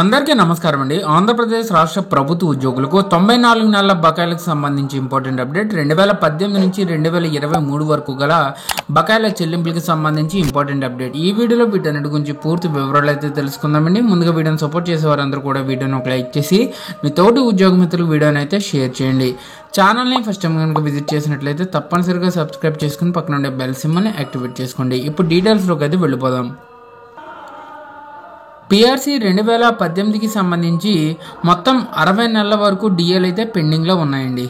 అందరికీ నమస్కారం అండి. ఆంధ్రప్రదేశ్ రాష్ట్ర ప్రభుత్వ ఉద్యోగులకు 94 నెలల బకాయిలకు సంబంధించి ఇంపార్టెంట్ అప్డేట్. 2018 నుంచి 2023 వరకు గల బకాయిల చెల్లింపులకు సంబంధించి ఇంపార్టెంట్ అప్డేట్. ఈ వీడియోలో వీటన్నిటి గురించి పూర్తి వివరాలు అయితే తెలుసుకుందామండి. ముందుగా వీడియోని సపోర్ట్ చేసే వారందరూ కూడా వీడియోని ఒక లైక్ చేసి మీ తోటి ఉద్యోగ మిత్రులకు వీడియోని అయితే షేర్ చేయండి. ఛానల్ని ఫస్ట్ టైం కనుక విజిట్ చేసినట్లయితే తప్పనిసరిగా సబ్స్క్రైబ్ చేసుకుని పక్కన ఉండే బెల్ సింబల్ని యాక్టివేట్ చేసుకోండి. ఇప్పుడు డీటెయిల్స్లోకి అయితే వెళ్ళిపోదాం. పిఆర్సీ 2018కి సంబంధించి మొత్తం 60 నెలల వరకు డిఏలు అయితే పెండింగ్లో ఉన్నాయండి.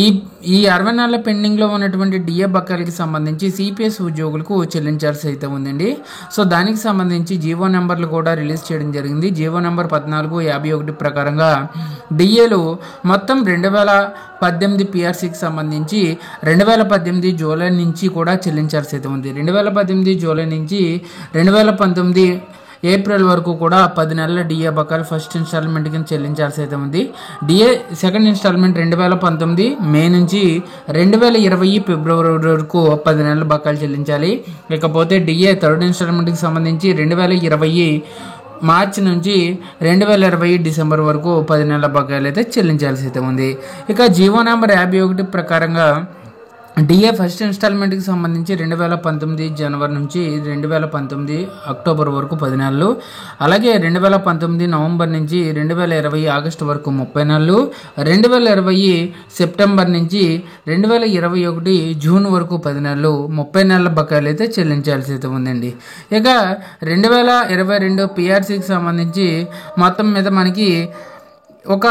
ఈ 60 నెలల పెండింగ్లో ఉన్నటువంటి డిఏ బకాయిలకి సంబంధించి సిపిఎస్ ఉద్యోగులకు చెల్లించాల్సి అయితే ఉందండి. సో దానికి సంబంధించి జీవో నెంబర్లు కూడా రిలీజ్ చేయడం జరిగింది. జీవో నెంబర్ 1451 ప్రకారంగా డిఏలు మొత్తం 2018 పిఆర్సీకి సంబంధించి 2018 జూలై నుంచి కూడా చెల్లించాల్సి అయితే ఉంది. 2018 జూలై నుంచి 2019 ఏప్రిల్ వరకు కూడా 10 నెలల డిఏ బకాయిలు ఫస్ట్ ఇన్స్టాల్మెంట్ కింద చెల్లించాల్సి అయితే ఉంది. డిఏ సెకండ్ ఇన్స్టాల్మెంట్ 2019 మే నుంచి 2020 ఫిబ్రవరి వరకు 10 నెలల బకాయిలు చెల్లించాలి. ఇకపోతే డిఏ థర్డ్ ఇన్స్టాల్మెంట్కి సంబంధించి 2020 మార్చి నుంచి 2020 డిసెంబర్ వరకు 10 నెలల బకాయిలు అయితే చెల్లించాల్సి అయితే ఉంది. ఇక జీవో నెంబర్ 51 ప్రకారంగా డిఏ ఫస్ట్ ఇన్స్టాల్మెంట్కి సంబంధించి 2019 జనవరి నుంచి 2019 అక్టోబర్ వరకు 10 నెలలు, అలాగే 2019 నవంబర్ నుంచి 2020 ఆగస్టు వరకు 30 నెలలు, 2020 సెప్టెంబర్ నుంచి 2021 జూన్ వరకు 10 నెలలు, 30 నెలల బకాయిలు అయితే చెల్లించాల్సి అయితే ఉందండి. ఇక 2022 పిఆర్సీకి సంబంధించి మొత్తం మీద మనకి ఒక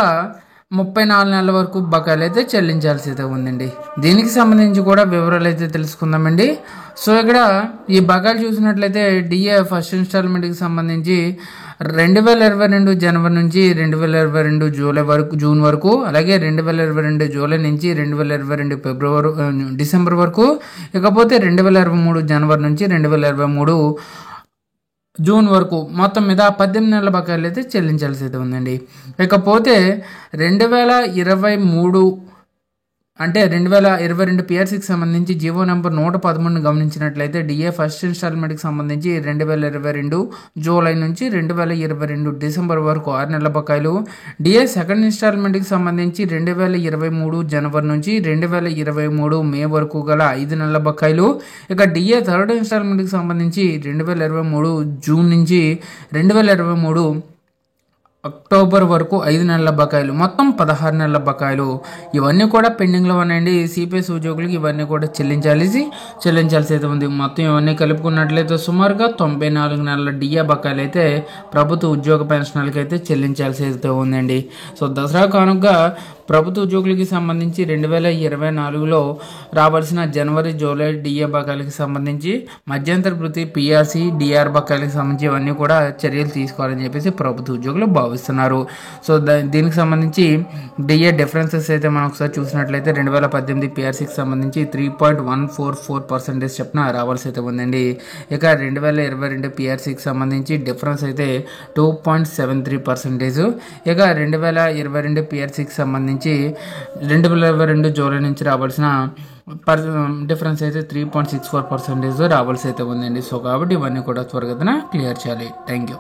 34 నెలల వరకు బకాయిలు అయితే చెల్లించాల్సి అయితే ఉందండి. దీనికి సంబంధించి కూడా వివరాలు అయితే తెలుసుకుందామండి. సో ఇక్కడ ఈ బకాయిలు చూసినట్లయితే డిఏ ఫస్ట్ ఇన్స్టాల్మెంట్కి సంబంధించి 2022 జనవరి నుంచి 2022 జూన్ వరకు, అలాగే 2022 జూలై నుంచి 2022 డిసెంబర్ వరకు, ఇకపోతే 2023 జనవరి నుంచి 2023 జూన్ వరకు మొత్తం మీద 18 నెలల బకాయిలు అయితే చెల్లించాల్సి అయితే ఉందండి. ఇకపోతే 2023 అంటే 2022 పిఆర్సీకి సంబంధించి జీవో నెంబర్ 113 గమనించినట్లయితే డిఏ ఫస్ట్ ఇన్స్టాల్మెంట్కి సంబంధించి 2022 జూలై నుంచి 2022 డిసెంబర్ వరకు 6 నెలల బకాయిలు, డిఏ సెకండ్ ఇన్స్టాల్మెంట్కి సంబంధించి 2023 జనవరి నుంచి 2023 మే వరకు గల 5 నెలల బకాయిలు, ఇక డిఏ థర్డ్ ఇన్స్టాల్మెంట్కి సంబంధించి 2023 జూన్ నుంచి 2023 అక్టోబర్ వరకు 5 నెలల బకాయిలు, మొత్తం 16 నెలల బకాయిలు ఇవన్నీ కూడా పెండింగ్లో ఉన్నాయండి. సిపిఎస్ ఉద్యోగులకి ఇవన్నీ కూడా చెల్లించాల్సి అయితే ఉంది. మొత్తం ఇవన్నీ కలుపుకున్నట్లయితే సుమారుగా 94 నెలల డిఏ బకాయిలు అయితే ప్రభుత్వ ఉద్యోగ పెన్షనర్లకి అయితే చెల్లించాల్సి అయితే ఉందండి. సో దసరా కానుకగా ప్రభుత్వ ఉద్యోగులకి సంబంధించి 2024లో రావాల్సిన జనవరి జూలై డిఏ బకాయిలకి సంబంధించి మధ్యంతర వృత్తి పిఆర్సీ డిఆర్ బకాయిలకి సంబంధించి ఇవన్నీ కూడా చర్యలు తీసుకోవాలని చెప్పేసి ప్రభుత్వ ఉద్యోగులు భావిస్తున్నారు. సో దీనికి సంబంధించి డిఏ డిఫరెన్సెస్ అయితే మనం ఒకసారి చూసినట్లయితే 2018 పిఆర్సీకి సంబంధించి 3.144% చెప్పిన రావాల్సి అయితే ఉందండి. ఇక 2022 పిఆర్సీకి సంబంధించి డిఫరెన్స్ అయితే 2.73%. ఇక 2022 పిఆర్సీకి సంబంధించి 2022 జూలై నుంచి రావాల్సిన డిఫరెన్స్ అయితే 3.64% రావాల్సి అయితే ఉందండి. సో కాబట్టి ఇవన్నీ కూడా త్వరగా క్లియర్ చేయాలి. Thank you.